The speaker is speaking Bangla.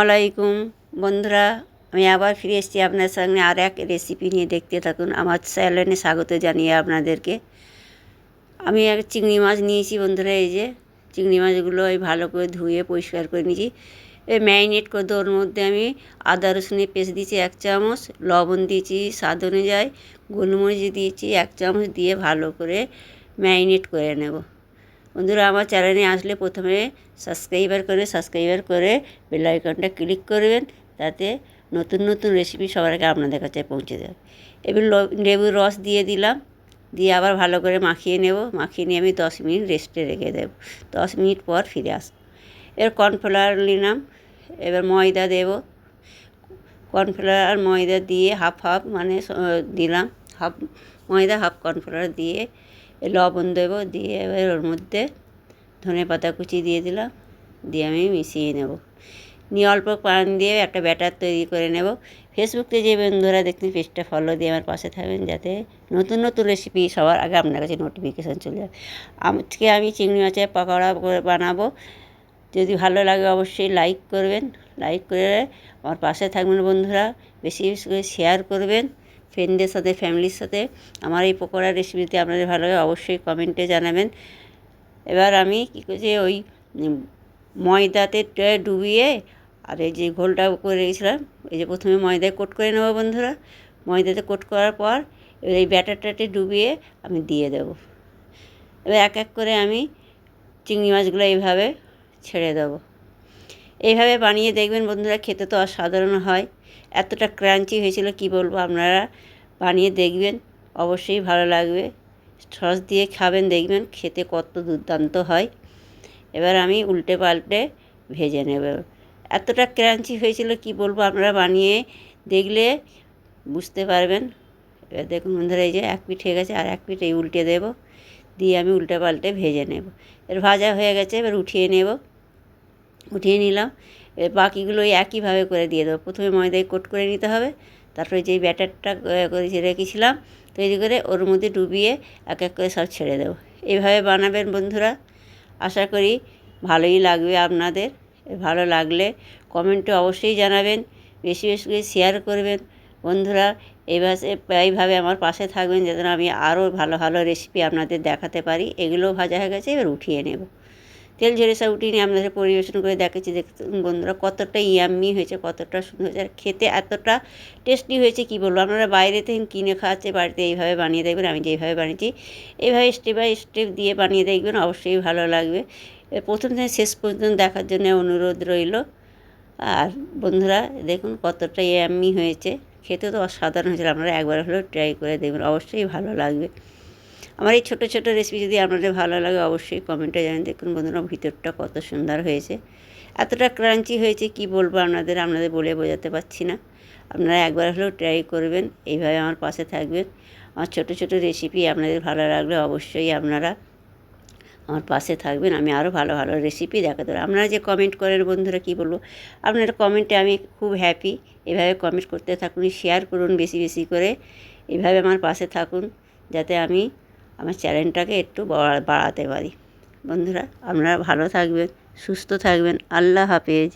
আলাইকুম বন্ধুরা, আমি আবার ফিরে এসেছি আপনার সামনে আর এক রেসিপি নিয়ে। দেখতে থাকুন, আমার চ্যানেলে স্বাগত জানিয়ে আপনাদেরকে। আমি এক চিংড়ি মাছ নিয়েছি বন্ধুরা। এই যে চিংড়ি মাছগুলো এই ভালো করে ধুয়ে পরিষ্কার করে নিয়েছি। এই ম্যারিনেট করে ওর মধ্যে আমি আদা রসুনের পেস্ট দিয়েছি 1 চামচ, লবণ দিয়েছি স্বাদ অনুযায়ী, গোলমরিচ দিয়েছি 1 চামচ, দিয়ে ভালো করে ম্যারিনেট করে নেব। বন্ধুরা, আমার চ্যানেলে আসলে প্রথমে সাবস্ক্রাইবার করে বেল আইকনটা ক্লিক করবেন, তাতে নতুন নতুন রেসিপি সবার আগে আপনাদের কাছে পৌঁছে যাবে। এবার লেবুর রস দিয়ে দিলাম, দিয়ে আবার ভালো করে মাখিয়ে নেব। মাখিয়ে নিয়ে আমি 10 মিনিট রেস্টে রেখে দেব। 10 মিনিট পর ফিরে আসব। এর কর্নফ্লাওয়ার নিলাম, এবার ময়দা দেব। কর্নফ্লাওয়ার আর ময়দা দিয়ে হাফ মানে দিলাম, হাফ ময়দা হাফ কর্নফ্লাওয়ার দিয়ে লবণ দেবো, দিয়ে এবার ওর মধ্যে ধনেপাতা কুচি দিয়ে দিলাম, দিয়ে আমি মিশিয়ে নেব। নিয়ে অল্প পানি দিয়ে একটা ব্যাটার তৈরি করে নেব। ফেসবুকে যে বন্ধুরা দেখতেন পেজটা ফলো দিয়ে আমার পাশে থাকবেন, যাতে নতুন নতুন রেসিপি সবার আগে আপনার কাছে নোটিফিকেশান চলে যাবে। আজকে আমি চিংড়ি মাছের পকোড়া বানাবো। যদি ভালো লাগে অবশ্যই লাইক করবেন, লাইক করে আমার পাশে থাকবেন বন্ধুরা। বেশি বেশি করে শেয়ার করবেন ফ্রেন্ডদের সাথে, ফ্যামিলির সাথে। আমার এই পকোড়ার রেসিপিতে আপনাদের ভালো লাগে অবশ্যই কমেন্টে জানাবেন। এবার আমি কী করছি, ওই ময়দাতে ডুবিয়ে আর এই যে ঘোলটা করে রেখেছিলাম, এই যে প্রথমে ময়দায় কোট করে নেবো বন্ধুরা। ময়দাতে কোট করার পর এবার এই ব্যাটারটাতে ডুবিয়ে আমি দিয়ে দেবো। এবার এক এক করে আমি চিংড়ি মাছগুলো এইভাবে ছেড়ে দেবো। এইভাবে বানিয়ে দেখবেন বন্ধুরা, খেতে তো অসাধারণ হয়। এতটা ক্রাঞ্চি হয়েছিল কি বলবো, আপনারা বানিয়ে দেখবেন, অবশ্যই ভালো লাগবে। সস দিয়ে খাবেন, দেখবেন খেতে কত দুর্দান্ত হয়। এবার আমি উল্টে পাল্টে ভেজে নেব। এতটা ক্রাঞ্চি হয়েছিল কি বলবো, আপনারা বানিয়ে দেখলে বুঝতে পারবেন। এবার দেখুন বন্ধুরা, এই যে এক পিঠ হয়ে গেছে, আর এক পিঠ এই উল্টে দেবো, দিয়ে আমি উল্টে পাল্টে ভেজে নেব। এর ভাজা হয়ে গেছে, এবার উঠিয়ে নেব। উঠিয়ে নিলাম। বাকিগুলো একইভাবে করে দিয়ে দেবো। প্রথমে ময়দায় কোট করে নিতে হবে, তারপরে যেই ব্যাটারটা করে রেখেছিলাম তৈরি করে ওর মধ্যে ডুবিয়ে এক এক করে সব ছেড়ে দেবো। এইভাবে বানাবেন বন্ধুরা, আশা করি ভালোই লাগবে আপনাদের। ভালো লাগলে কমেন্টে অবশ্যই জানাবেন, বেশি বেশি করে শেয়ার করবেন বন্ধুরা। এইভাবে আমার পাশে থাকবেন, যাতে আমি আরও ভালো ভালো রেসিপি আপনাদের দেখাতে পারি। এগুলোও ভাজা হয়ে গেছে, এবার উঠিয়ে নেব। তেল ঝরে সব উঠিয়ে নিয়ে আপনাদের পরিবেশন করে দেখাচ্ছি। দেখুন বন্ধুরা, কতটা ইয়াম্মি হয়েছে, কতটা সুন্দর হয়েছে, আর খেতে এতটা টেস্টি হয়েছে কি বলবো। আপনারা বাইরে থেকে কিনে খাওয়াচ্ছে, বাড়িতে এইভাবে বানিয়ে দেখবেন। আমি যেইভাবে বানিয়েছি এইভাবে স্টেপ বাই স্টেপ দিয়ে বানিয়ে দেখবেন, অবশ্যই ভালো লাগবে। প্রথম থেকে শেষ পর্যন্ত দেখার জন্য অনুরোধ রইল। আর বন্ধুরা দেখুন কতটা ইয়াম্মি হয়েছে, খেতে তো অসাধারণ হয়েছিল। আপনারা একবার হলেও ট্রাই করে দেখবেন, অবশ্যই ভালো লাগবে। আমার এই ছোটো ছোটো রেসিপি যদি আপনাদের ভালো লাগে অবশ্যই কমেন্টে জানান। দেখুন বন্ধুরা, ভিতরটা কত সুন্দর হয়েছে, এতটা ক্রাঞ্চি হয়েছে কি বলবো আপনাদের বলে বোঝাতে পারছি না। আপনারা একবার হলেও ট্রাই করবেন, এইভাবে আমার পাশে থাকবেন। আমার ছোটো ছোটো রেসিপি আপনাদের ভালো লাগলে অবশ্যই আপনারা আমার পাশে থাকবেন। আমি আরও ভালো ভালো রেসিপি দেখাতে পারি। আপনারা যে কমেন্ট করেন বন্ধুরা, কী বলবো, আপনারা কমেন্টে আমি খুব হ্যাপি। এভাবে কমেন্ট করতে থাকুন, শেয়ার করুন বেশি বেশি করে। এভাবে আমার পাশে থাকুন, যাতে আমি আমার চ্যানেলটাকে একটু বাড়াতে পারি। বন্ধুরা, আপনারা ভালো থাকবেন, সুস্থ থাকবেন। আল্লাহ হাফেজ।